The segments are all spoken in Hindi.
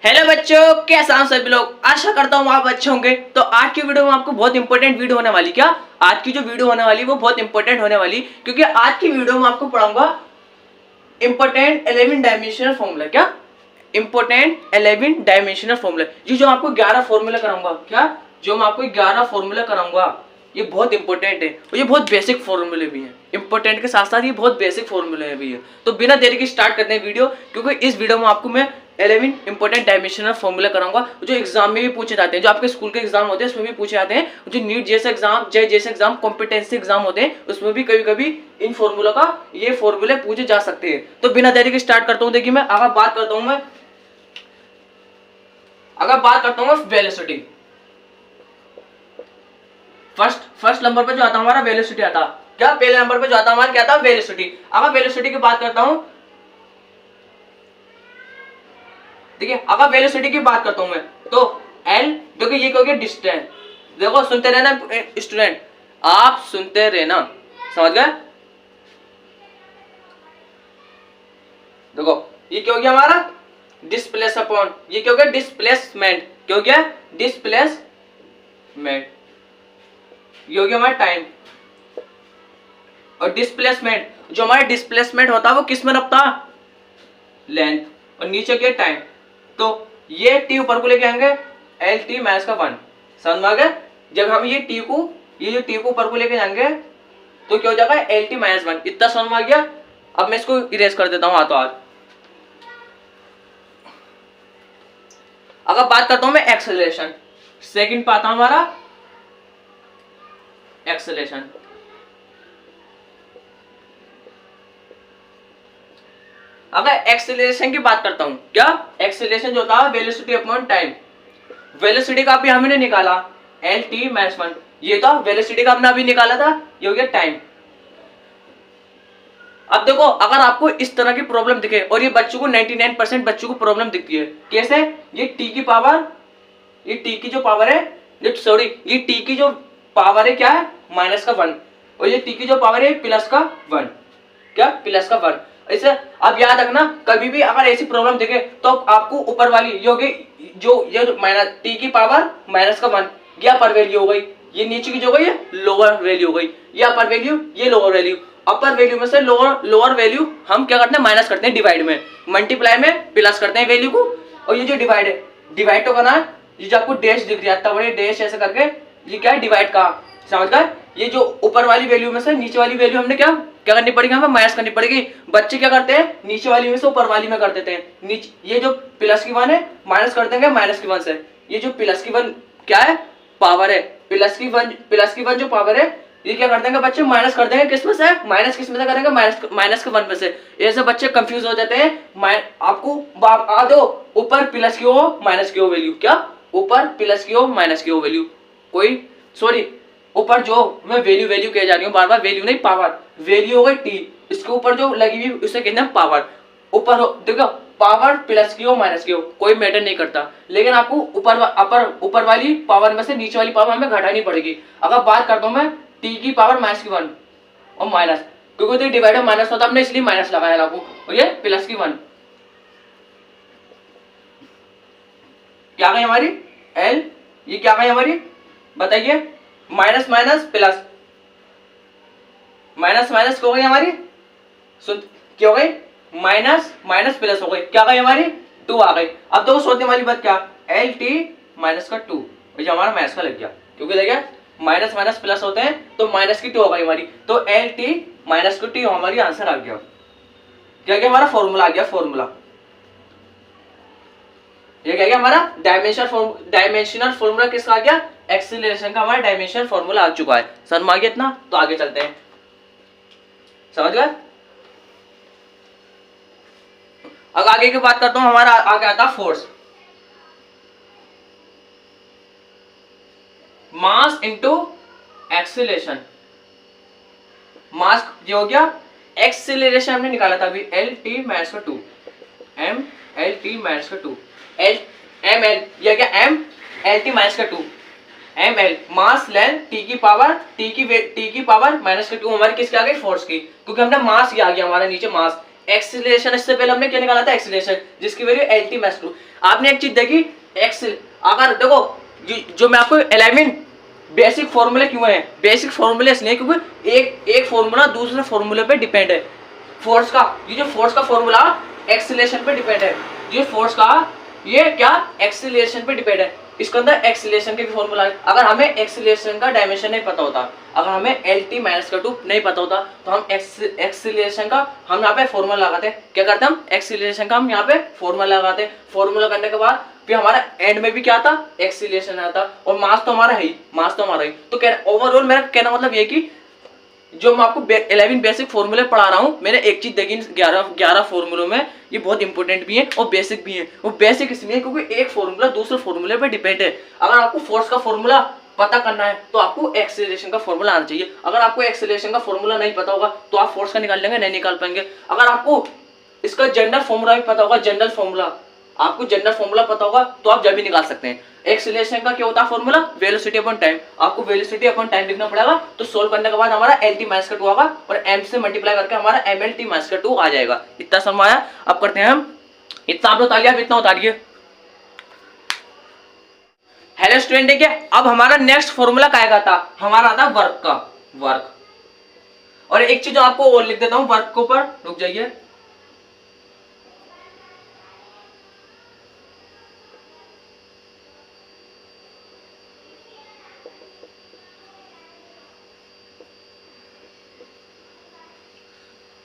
हेलो बच्चों, कैसे हैं सभी लोग। आशा करता हूँ आप अच्छे होंगे। तो आज की वीडियो में आपको बहुत इंपॉर्टेंट वीडियो होने वाली। क्या आज की जो वीडियो होने वाली वो बहुत इंपॉर्टेंट होने वाली, क्योंकि आज की वीडियो में आपको पढ़ाऊंगा इंपॉर्टेंट 11 डायमेंशनल फॉर्मूला। क्या इंपॉर्टेंट 11 डायमेंशनल फॉर्मूला। ये जो आपको 11 फॉर्मूला कराऊंगा, क्या जो मैं आपको 11 फॉर्मूला कराऊंगा ये बहुत इंपॉर्टेंट है और ये बहुत बेसिक फॉर्मूले भी हैं। इंपॉर्टेंट के साथ साथ ये बहुत बेसिक फॉर्मूले भी है। तो बिना देरी के स्टार्ट करते हैं वीडियो, क्योंकि इस वीडियो में आपको मैं 11 इंपॉर्टेंट डायमेंशनल फॉर्मूला कराऊंगा जो एग्जाम में भी पूछे जाते हैं, जो आपके स्कूल के एग्जाम होते हैं उसमें भी पूछे जाते हैं, जो नीट जैसे एग्जाम, जे जैसे एग्जाम, कॉम्पिटेंसी एग्जाम होते हैं उसमें भी कभी कभी इन फॉर्मूला का ये फॉर्मूले पूछे जा सकते हैं। तो बिना देरी के स्टार्ट करता हूँ। देखिए मैं अगर बात करता हूँ वेलोसिटी, फर्स्ट नंबर पे जो आता हमारा वेलोसिटी आता। क्या पहले नंबर पे जो आता हमारा क्या था? वेलोसिटी। अगर वेलोसिटी की बात करता हूं, देखिए अगर वेलोसिटी की बात करता हूं मैं, तो एल जो कि ये कहोगे डिस्टेंस। देखो सुनते रहना स्टूडेंट, आप सुनते रहना, समझ गए। देखो ये क्या हो गया हमारा? डिस्प्लेस अपॉन, ये क्या हो गया? डिस्प्लेसमेंट। क्या हो गया? डिस्प्लेसमेंट। ये हो गया हमारा टाइम। और डिस्प्लेसमेंट, जो हमारा डिस्प्लेसमेंट होता है वो किस में रखता? लेंथ। और नीचे क्या? टाइम। तो ये टी ऊपर को लेके आएंगे एल टी माइनस का 1। समझ में आ गया? जब हम ये जो टी को ऊपर को लेके जाएंगे तो क्या हो जाएगा? L T minus 1। इतना समझ में आ गया? अब मैं इसको इरेज कर देता हूं हाथों हाथ। अगर बात करता हूं मैं एक्सेलरेशन, सेकंड पाता हमारा एक्सेलरेशन। अगर एक्सेलरेशन की बात करता हूं, क्या एक्सेलरेशन जो होता है वेलोसिटी अपॉन टाइम। वेलोसिटी का भी हमने निकाला एल टी माइनस 1, ये तो वेलोसिटी का हमने अभी निकाला था, ये हो गया टाइम। अब देखो अगर आपको इस तरह की प्रॉब्लम दिखे, और ये बच्चों को 99% बच्चों को प्रॉब्लम दिखती है, कैसे? ये टी की पावर, ये टी की जो पावर है, ये टी की जो पावर है क्या है? माइनस का 1, और ये टी की जो पावर है प्लस का 1। क्या? प्लस का 1। ऐसे अब याद रखना, कभी भी अगर ऐसी प्रॉब्लम दिखे तो आपको ऊपर वाली जो माइनस टी की पावर माइनस का 1 ये अपर वैल्यू हो गई, ये नीचे की जो गई है लोअर वैल्यू हो गई, ये अपर वैल्यू, ये लोअर वैल्यू। अपर वैल्यू में से लोअर वैल्यू हम क्या करते हैं? माइनस करते हैं डिवाइड में, मल्टीप्लाई में प्लस करते हैं वैल्यू को। और ये जो डिवाइड है, डिवाइड तो करना है। ये जो आपको डैश दिख रहा है, बड़े डैश ऐसे करके, ये क्या है? डिवाइड का। समझ गए? ये जो ऊपर वाली वैल्यू में से नीचे वाली वैल्यू हमने क्या करनी पड़ेगी? हमें माइनस करनी पड़ेगी। बच्चे क्या करते हैं? नीचे वाली में से ऊपर वाली में कर देते हैं। नीचे ये जो प्लस की 1 है माइनस कर देंगे माइनस की 1 से। ये जो प्लस की 1 क्या है? पावर है। प्लस की 1 जो पावर है ये क्या कर देंगे बच्चे? माइनस कर देंगे। किस में से? माइनस किस में से करेंगे? माइनस के 1 में से। ऐसे बच्चे कंफ्यूज हो जाते हैं। आपको आ दो ऊपर प्लस की हो माइनस की हो वैल्यू, क्या ऊपर प्लस की हो माइनस की हो वैल्यू, कोई सॉरी ऊपर जो मैं वैल्यू कह जा रही हूँ, बार बार वैल्यू नहीं, पावर। वैल्यू हो गई टी, इसके ऊपर जो लगी हुई उसे कहते हैं पावर। ऊपर हो, देखो पावर प्लस की हो माइनस की हो कोई मैटर नहीं करता, लेकिन आपको ऊपर वाली पावर में से नीचे वाली पावर हमें घटानी पड़ेगी। अगर बात करता हूँ मैं टी की पावर माइनस की 1 और माइनस, क्योंकि तो डिवाइड माइनस होता हमने इसलिए माइनस लगाया लागू, और ये प्लस की 1। क्या गई हमारी? एल, ये क्या गई हमारी? बताइए। Minus minus plus, minus minus क्या हो गई हमारी? सुन, क्या हो गई? माइनस माइनस प्लस हो गई, क्या गई हमारी? 2 आ गई। अब तो सोचने वाली बात क्या? एल टी माइनस का 2, हमारा माइनस का लग गया, क्योंकि लग गया माइनस माइनस प्लस होते हैं तो माइनस की 2 हो गई हमारी। तो एल टी माइनस की 2 हमारी आंसर आ गया। क्या क्या हमारा फॉर्मूला आ गया? फॉर्मूला ये क्या हमारा डायमेंशनल फॉर्मूला किसका आ गया? एक्सीलरेशन का हमारा डायमेंशनल फॉर्मूला आ चुका है। समझ में आ गया इतना? तो आगे चलते हैं। समझ गए? अब आगे की बात करता हूं, हमारा आगे आता force. Mass into acceleration. Mass ये हो गया, एक्सीलरेशन हमने निकाला था अभी एल टी माइनस का 2, एम एल टी माइनस का 2, एम एल ये क्या? एम एल टी माइनस का 2, M L mass length T की पावर माइनस का 2 हमारी किसकी आ गई? फोर्स की, क्योंकि हमने मास ये आ गया हमारा नीचे मास, एक्सीलरेशन, इससे पहले हमने क्या निकाला था, एक्सीलरेशन, जिसकी वैल्यू LT मैक्स टू। आपने एक चीज देखी, अगर देखो जो मैं आपको 11 बेसिक फॉर्मूले क्यों है, बेसिक फॉर्मूले इसलिए क्योंकि एक फॉर्मूला दूसरे फॉर्मूले पे डिपेंड है। फोर्स का, ये जो फोर्स का फॉर्मूला एक्सीलरेशन पे डिपेंड है, ये फोर्स का ये क्या एक्सीलरेशन पे डिपेंड है। इसके अंदर एक्सीलरेशन के भी फॉर्मूला है। अगर हमें एक्सीलरेशन का डायमेंशन नहीं पता होता, अगर हमें LT माइनस का 2 नहीं पता होता, तो हम एक्सीलरेशन का हम यहाँ पे फॉर्मूला लगाते हैं। क्या करते हैं हम, एक्सीलरेशन का हम यहाँ पे फॉर्मूला लगाते हैं। फॉर्मूला करने के बाद फिर हमारा एंड में भी क्या आता, एक्सीलरेशन आता, और मास तो हमारा है ही, मास तो हमारा ही। तो ओवरऑल मेरा कहना मतलब ये कि जो मैं आपको 11 बेसिक फॉर्मूले पढ़ा रहा हूँ, मैंने एक चीज देखी 11 फॉर्मूलों में, ये बहुत इंपॉर्टेंट भी है और बेसिक भी है। वो बेसिक इसलिए क्योंकि एक फॉर्मूला दूसरे फॉर्मूले पे डिपेंड है। अगर आपको फोर्स का फॉर्मूला पता करना है तो आपको एक्सीलरेशन का फॉर्मूला आना चाहिए। अगर आपको एक्सीलरेशन का फॉर्मूला नहीं पता होगा तो आप फोर्स का निकाल लेंगे, नहीं निकाल पाएंगे। अगर आपको इसका जनरल फॉर्मूला भी पता होगा, जनरल फॉर्मूला, आपको जनरल फॉर्मूला पता होगा तो आप जब भी निकाल सकते हैं। एक्सीलरेशन का क्या होता है फॉर्मूला, वेलोसिटी अपॉन टाइम। आपको वेलोसिटी अपॉन टाइम लिखना पड़ेगा, तो सोल्व करने के बाद हमारा LT माइनस का 2 आएगा और m से मल्टीप्लाई करके हमारा MLT माइनस का 2 आ जाएगा। इतना समझ आया। अब करते हैं हम, इतना आपने उतार लिया, इतना उतारिए। हेलो स्टूडेंट, देखिए अब हमारा नेक्स्ट फॉर्मूला क्या था, हमारा आता वर्क का, वर्क। और एक चीज आपको और लिख देता हूं वर्क के ऊपर, रुक जाइए।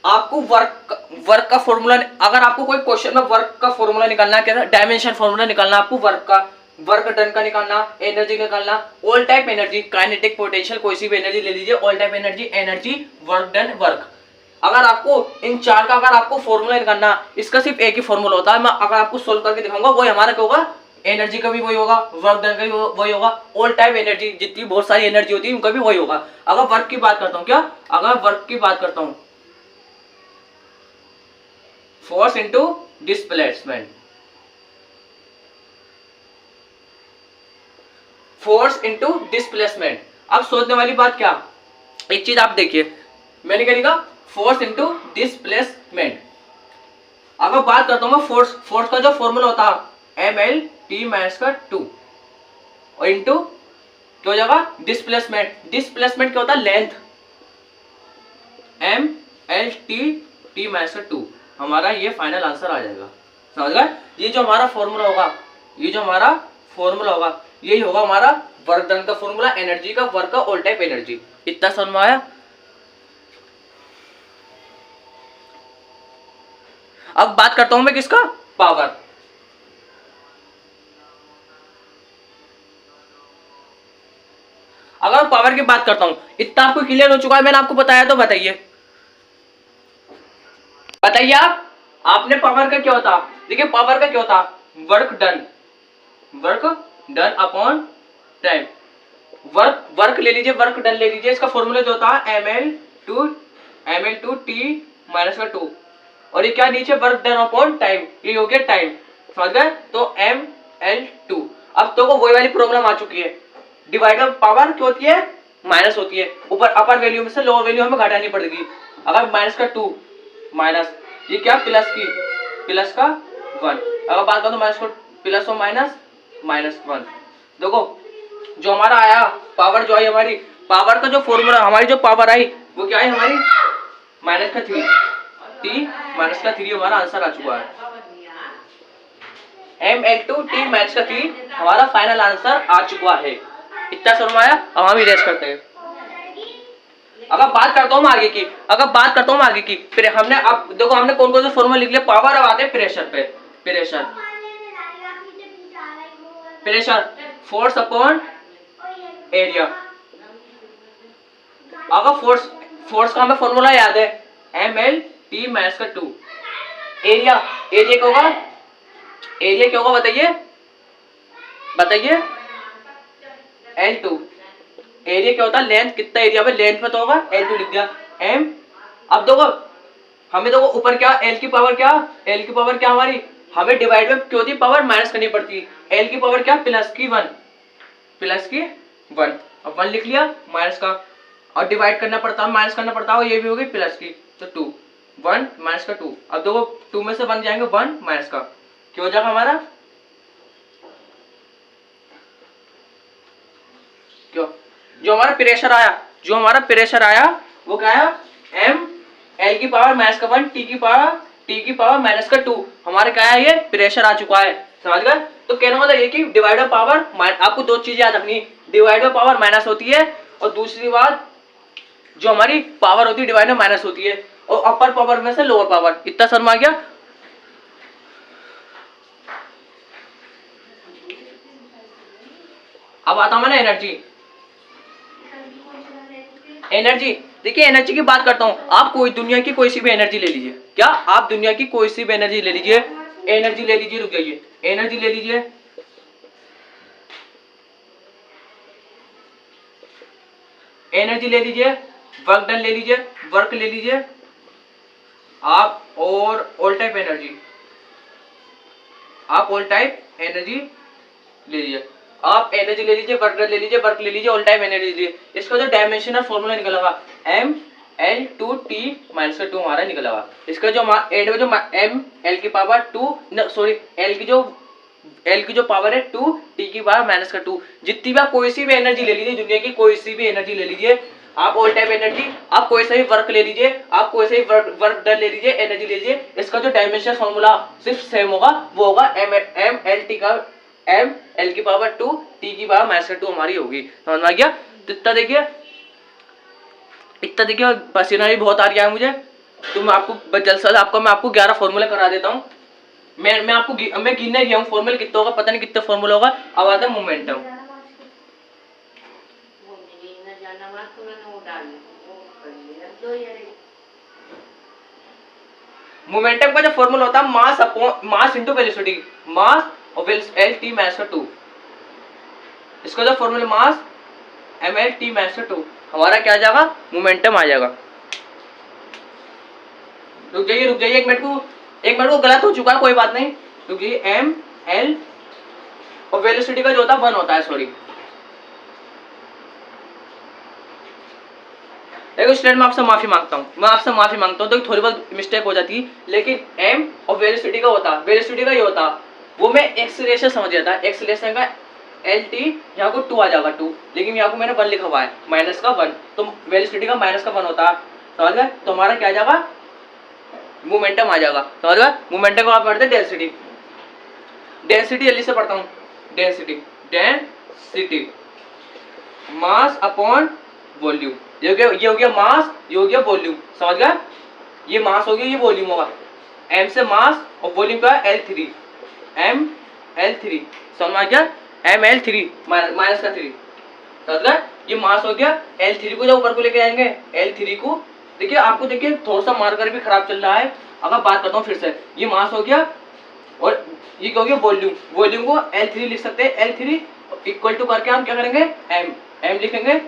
आपको वर्क का फॉर्मूला, अगर आपको कोई क्वेश्चन में वर्क का फॉर्मूला निकालना है, क्या डायमेंशन फॉर्मूला निकालना, आपको वर्क का, वर्क डन का निकालना, एनर्जी निकालना, all type energy, kinetic, potential, कोई सी भी एनर्जी ले लीजिए, all type energy, energy, work done, work. अगर आपको इन चार का अगर आपको फॉर्मूला निकालना, इसका सिर्फ एक ही फॉर्मूला होता है, मैं अगर आपको सोल्व करके दिखाऊंगा, वही हमारा क्या होगा, एनर्जी का भी वही होगा, वर्क डन का भी वही होगा, ऑल टाइप एनर्जी, जितनी बहुत सारी एनर्जी होती है उनका भी वही होगा। अगर वर्क की बात करता हूँ, क्या अगर वर्क की बात करता हूँ, force into displacement, force into displacement. अब सोचने वाली बात क्या, एक चीज आप देखिए, मैंने क्या लिखा, फोर्स इंटू डिस्प्लेसमेंट। अगर बात करता हूं मैं फोर्स, फोर्स का जो फॉर्मूला होता है MLT माइनस का 2 और इंटू क्या हो जाएगा, डिस्प्लेसमेंट, डिस्प्लेसमेंट क्या होता है, लेंथ, MLT माइनस का 2, हमारा ये फाइनल आंसर आ जाएगा। समझ गए, ये जो हमारा फॉर्मूला होगा, ये जो हमारा फॉर्मूला होगा, यही होगा हमारा वर्क डन का फॉर्मूला, एनर्जी का, वर्क का, ऑल टाइप एनर्जी। इतना समझ में आया। अब बात करता हूं मैं किसका, पावर। अगर पावर की बात करता हूं, इतना आपको क्लियर हो चुका है, मैंने आपको बताया, तो बताइए बताइए आप, आपने पावर का क्या होता, देखिए पावर का क्या होता, work done, work done upon time. Work ले लीजिए, वर्क डन ले लीजिए, इसका फॉर्मूला जो होता है ML2T माइनस का 2, और ये क्या नीचे वर्क डन अपॉन टाइम, ये हो गया टाइम। समझ गए, तो ML2। अब तो वही वाली प्रॉब्लम आ चुकी है, डिवाइडर पावर क्या होती है, माइनस होती है, ऊपर अपर वैल्यू में से लोअर वैल्यू हमें घटानी पड़ेगी। अगर माइनस का 2 माइनस, ये क्या प्लस की, प्लस का 1, अगर बात करो तो माइनस को प्लस और माइनस, माइनस 1। देखो जो हमारा आया पावर, जो आई हमारी पावर का जो फॉर्मूला, हमारी जो पावर आई वो क्या है हमारी, माइनस का 3, T माइनस का 3 हमारा आंसर आ चुका है। ML2T माइनस का 3 हमारा फाइनल आंसर आ चुका है। इतना समझ में आया। अब हम इरेज करते हैं। अगर बात करता हूँ आगे की, अगर बात करता हूँ आगे की, फिर हमने अब देखो हमने कौन कौन से फॉर्मूला लिख लिया। पावर, अब आते हैं प्रेशर पे। Pressure, pressure force upon area. अगर फोर्स का हमें फॉर्मूला याद है MLT माइनस का 2। एरिया, एरिया क्या होगा, एरिया क्या होगा बताइए, बताइए L2। एरिया क्या होता है, लेंथ, कितना एरिया में, लेंथ में तो होगा L2 लिख दिया M। अब देखो हमें देखो ऊपर क्या, L की पावर क्या, L की पावर क्या हमारी, हमें डिवाइड में क्यों होती पावर माइनस करनी पड़ती। L की पावर क्या, प्लस की 1, प्लस की 1। अब 1 लिख लिया माइनस का, और डिवाइड करना पड़ता है, माइनस करना पड़ता है, ये भी होगी प्लस की, तो 2 1 माइनस का 2। अब देखो 2 में से बन जाएंगे 1 माइनस का, क्या हो जाएगा हमारा, क्यों, जो हमारा प्रेशर आया वो क्या आया, m l की पावर माइनस का 1 t की पावर माइनस का 2, हमारे क्या है, ये प्रेशर आ चुका है, समझ गए। तो कहने मतलब ये कि डिवाइड बाय पावर, आपको दो चीजें याद रखनी, डिवाइड बाय पावर माइनस होती है, और दूसरी बात जो हमारी पावर होती है डिवाइड में माइनस होती है, और अपर पावर में से लोअर पावर। इतना समझ आ गया। अब आता हूं मैं एनर्जी। देखिए एनर्जी की बात करता हूं, आप कोई दुनिया की कोई सी भी एनर्जी ले लीजिए, क्या आप दुनिया की कोई सी भी एनर्जी ले लीजिए, रुक जाइए, एनर्जी ले लीजिए, वर्क डन ले लीजिए, वर्क ले लीजिए आप, और ऑल टाइप एनर्जी, आप ऑल टाइप एनर्जी ले लीजिए, आप एनर्जी ले लीजिए, वर्क डन ले लीजिए, वर्क ले लीजिए, ऑल टाइम एनर्जी लीजिए। इसका जो डायमेंशनल फॉर्मूला निकला हुआ m l 2 t माइनस का 2 हमारा निकला हुआ। इसका जो एंड में जो m l की पावर 2 सॉरी l की जो पावर है 2 t की पावर माइनस का 2, जितनी भी आप कोई सी भी एनर्जी ले लीजिए, दुनिया की कोई सी भी एनर्जी ले लीजिए, आप ऑल टाइम एनर्जी, आप कोई सा भी वर्क ले लीजिए, आप कोई सा भी वर्क डन ले लीजिए, एनर्जी ले लीजिए, इसका जो डायमेंशनल फॉर्मूला सिर्फ सेम होगा, वो होगा m l t का m l की पावर 2 t की पावर माइनस का 2 हमारी होगी, समझ में आ गया। तो इतना देखिए पसीना भी बहुत आ गया है मुझे, तो मैं आपको जल्द से जल्द मैं आपको 11 फॉर्मूले करा देता हूँ। मैं आपको मैं गिनने गया हूँ फॉर्मूले कितना होगा, पता नहीं कितने फॉर्मूला होगा। अब आता है मोमेंटम। मोमेंटम का जो फॉर्मूला होता है मास इंटू वेलोसिटी, मास और एल टी माइनस का 2, इसका जो formula mass M L T minus का 2, हमारा क्या आ जाएगा, मोमेंटम आ जाएगा। रुक जाइए एक मिनट को गलत हो चुका है, कोई बात नहीं, रुक जाइए। एम एल और वेलोसिटी का जो होता है 1 होता है, सॉरी देखो स्टूडेंट, मैं आपसे माफी मांगता हूँ, तो थोड़ी बहुत मिस्टेक हो जाती है, लेकिन m और वेलोसिटी का ये होता, वो मैं एक्सीलरेशन समझ गया था, एक्सीलरेशन का एल टी यहाँ को 2 आ जाएगा 2, लेकिन यहाँ को मैंने 1 लिखा हुआ है, माइनस का 1, तो वेलोसिटी का माइनस का 1 होता, समझ गए। तो हमारा क्या आ जाएगा, मोमेंटम आ जाएगा, समझ गए। मोमेंटम को आप पढ़ते हैं डेंसिटी जल्दी से पढ़ता हूँ, डेंसिटी मास अपॉन वॉल्यूम, ये हो गया मास, ये हो गया वॉल्यूम, समझ गए। ये मास हो गया, ये वॉल्यूम होगा, m से मास और वॉल्यूम का L3, ml3, समझ में आ गया, ml3 माइनस का 3, समझ गए। ये मास हो गया, L3 को जब ऊपर को लेके आएंगे, L3 को देखिए, आपको देखिए थोड़ा सा मार्कर भी खराब चल रहा है, अगर बात करता हूँ फिर से, ये मास हो गया, और ये क्या हो गया वॉल्यूम को L3 लिख सकते हैं, L3 इक्वल टू करके हम क्या करेंगे, m लिखेंगे,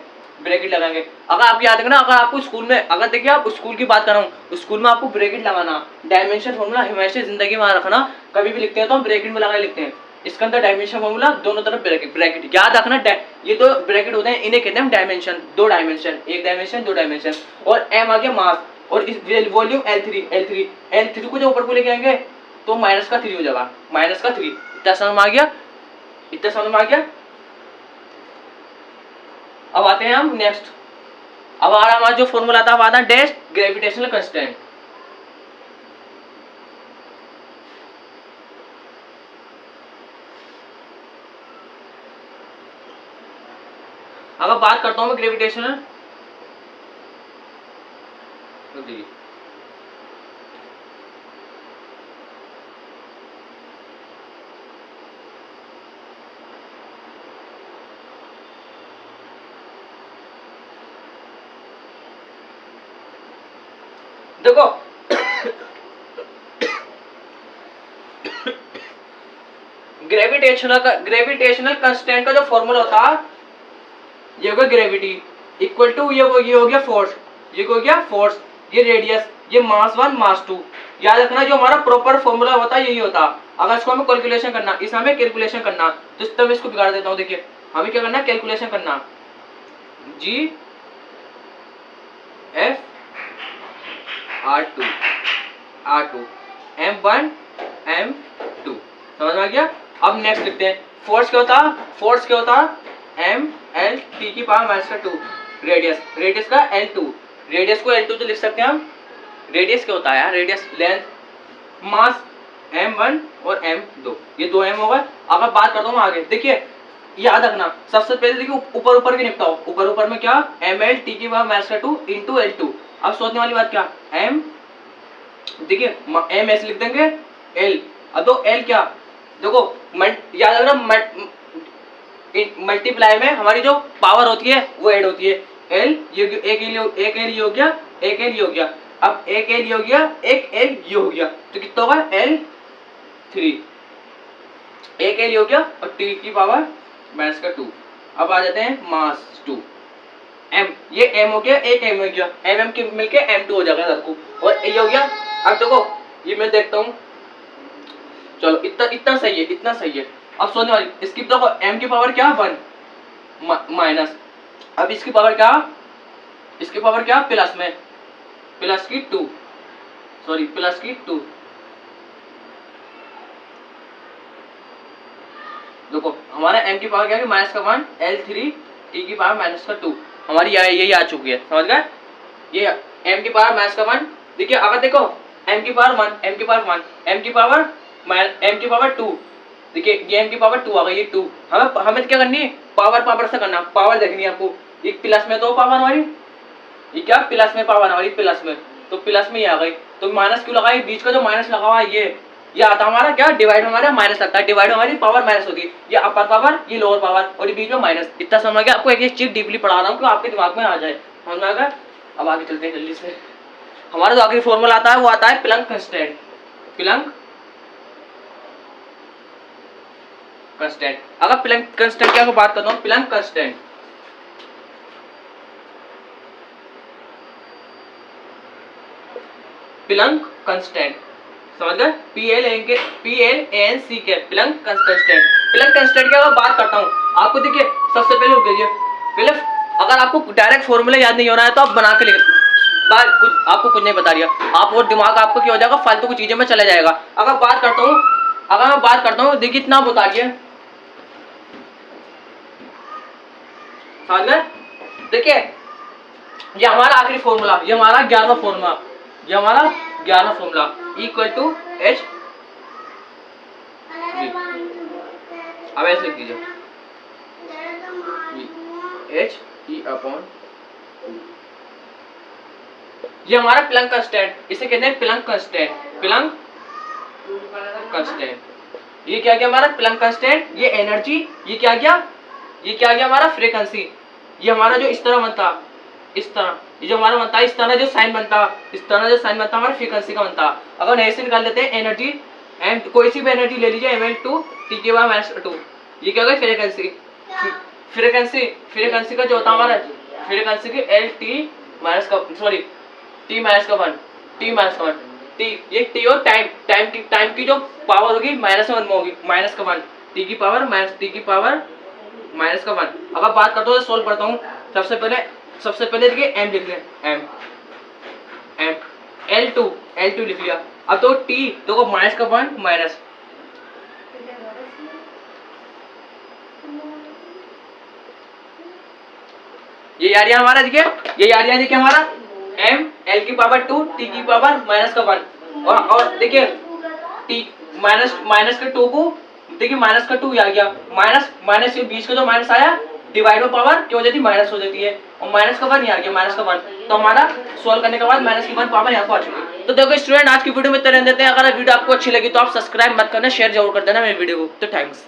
ब्रैकेट लगाएंगे। अगर आप याद रखना, अगर आपको स्कूल में, अगर देखिए आप स्कूल की बात कर रहा हूँ, स्कूल में आपको ब्रैकेट लगाना, डायमेंशन फॉर्मूला हमेशा जिंदगी में रखना, कभी भी लिखते हैं तो हम ब्रैकेट में लगा लिखते हैं, इसके अंदर डायमेंशन फॉर्मूला दोनों तरफ ब्रैकेट याद रखना, ये तो ब्रैकेट होते हैं, इन्हें कहते हैं हम डायमेंशन, 2 डायमेंशन, 1 डायमेंशन 2 डायमेंशन, और m आ गया मास, और इस वॉल्यूम L3 को जो ऊपर को लेके आएंगे तो माइनस का 3 हो जाएगा, माइनस का 3। इतना समझ में आ गया। अब आते हैं हम नेक्स्ट, अब हमारा जो फॉर्मूला था वो आता है डैश ग्रेविटेशनल कांस्टेंट। अगर बात करता हूं मैं ग्रेविटेशनल, देखो ग्रेविटेशनल कांस्टेंट का जो फॉर्मूला होता है, ये हो गया ग्रेविटी इक्वल टू ये हो गया फोर्स, ये रेडियस, ये मास 1 मास 2। याद रखना, जो हमारा प्रॉपर फॉर्मूला होता है यही होता। अगर इसको हमें कैलकुलेशन करना, कैलकुलेशन करना, तो इस तरह इसको बिगाड़ देता हूँ। देखिए हमें क्या करना, कैलकुलेशन करना, G F R2 R2 M1 M2 समझ में आ गया। अब नेक्स्ट लिखते हैं फोर्स क्या होता, फोर्स क्या होता M L T की पावर माइनस का 2 रेडियस, रेडियस का L2, रेडियस को L2 तो लिख सकते हैं हम। रेडियस क्या होता है यार, रेडियस लेंथ, मास M1 और M2 ये 2 M होगा। अब मैं बात करता हूँ आगे, देखिए याद रखना सबसे पहले देखिए ऊपर ऊपर के निपटाओ, ऊपर ऊपर में क्या ML T की पावर माइनस का 2 इंटू L2। अब सोचने वाली बात क्या M, देखिए M ऐसे लिख देंगे L, अब तो L क्या देखो याद रखना मल्टीप्लाई में हमारी जो पावर होती है वो ऐड होती है। L ये एक L ये हो गया, एक L ये हो गया, अब एक L ये हो गया, एक L ये हो गया, तो कितना होगा L3, एक L ये हो गया और T की पावर माइनस का 2। अब आ जाते हैं मास 2 M, ये M हो गया, एक M हो गया, M के मिलके M2 हो जाएगा सबको, और ये हो गया। अब देखो ये मैं देखता हूँ, चलो इतना सही है, इतना सही है। अब सोचने वाली इसकी देखो M की पावर क्या 1 माइनस, अब इसकी पावर क्या, इसकी पावर क्या प्लस में, प्लस की 2, सॉरी प्लस की 2। देखो हमारा M की पावर क्या है माइनस का 1 L3 T की पावर माइनस का 2 हमारी यही आ चुकी है, समझ गए। ये M की पावर माइनस का 1, देखिए अगर देखो M की पावर 1, M की पावर 1, M की पावर 2, देखिए ये M की पावर 2 आ गई, ये 2। हमें क्या करनी है, पावर से करना, पावर देखनी है आपको। ये प्लस में तो पावर हमारी, ये क्या प्लस में पावर हमारी, प्लस में तो प्लस में ये आ गई, तो माइनस क्यों लगाई, बीच का जो माइनस लगा हुआ है ये आता हमारा क्या डिवाइड, हमारा माइनस लगता है, डिवाइड हमारी पावर माइनस होती है, ये अपर पावर ये लोअर पावर और ये बीच में माइनस। इतना समझ गया, आपको एक एक चीज डीपली पढ़ा रहा हूँ कि आपके दिमाग में आ जाए, समझ में आ गया। अब आगे चलते हैं जल्दी से। हमारा जो आखिरी फॉर्मूला आता है वो आता है प्लैंक कांस्टेंट, प्लैंक कांस्टेंट। अगर प्लैंक कांस्टेंट की बात करता हूँ, प्लैंक कांस्टेंट प्लैंक कांस्टेंट समझ गए, PLANC के प्लैंक कांस्टेंट। प्लैंक कांस्टेंट की अगर बात करता हूँ आपको, देखिए सबसे पहले रुक जाइए, पहले अगर आपको डायरेक्ट फॉर्मूला याद नहीं हो रहा है तो आप बना के लिख, आपको कुछ नहीं बता रहा, आप और दिमाग आपको क्या हो जाएगा फालतू की चीजों में चला जाएगा। अगर बात करता हूँ देखिए इतना बता दिए, समझ गए। देखिए ये हमारा आखिरी फॉर्मूला, ये हमारा 11वां फॉर्मूला, ये हमारा 11वां फॉर्मूला इक्वल टू H, अब ऐसे लिख दीजिए HE अपॉन, ये हमारा प्लैंक कांस्टेंट, इसे कहते हैं प्लैंक कांस्टेंट, प्लैंक कांस्टेंट। ये क्या गया हमारा प्लैंक कांस्टेंट, ये एनर्जी, ये क्या गया हमारा फ्रीक्वेंसी। ये हमारा जो इस तरह बनता, इस तरह ये जो हमारा बनता है, इस तरह जो साइन बनता, इस तरह जो साइन बनता हमारा फ्रीक्वेंसी का बनता। अगर ऐसे निकाल लेते हैं एनर्जी, एंड कोई सी भी एनर्जी ले लीजिए ml2 T की पावर माइनस 2, ये क्या होगा फ्रीक्वेंसी, फ्रीक्वेंसी का जो होता है हमारा फ्रीक्वेंसी की LT माइनस का, सॉरी T माइनस का 1, T माइनस का 1, T ये T और टाइम की जो पावर होगी माइनस 1 में होगी, माइनस का 1, T की पावर माइनस का 1। अगर बात करता हूँ सोल्व करता हूँ, सबसे पहले देखिए M लिख लें, M L2 लिख लिया। अब तो T देखो माइनस का 1 माइनस, ये यारिया हमारा देखिए, ये यारिया देखिए हमारा M L की पावर 2 T की पावर माइनस का 1, और देखिए T माइनस का 2 को देखिए माइनस का 2 आ गया, माइनस के बीच का जो माइनस आया डिवाइड में पावर क्या हो जाती है माइनस हो जाती है, और माइनस का 1 आ गया, माइनस का 1, तो हमारा सॉल्व करने के बाद माइनस की 1 पावर यहाँ को आ चुकी है। तो देखो स्टूडेंट आज की वीडियो में इतना रहने देते हैं। अगर वीडियो आपको अच्छी लगी तो आप सब्सक्राइब मत करना, शेयर जरूर कर देना मेरे वीडियो को। तो थैंक्स।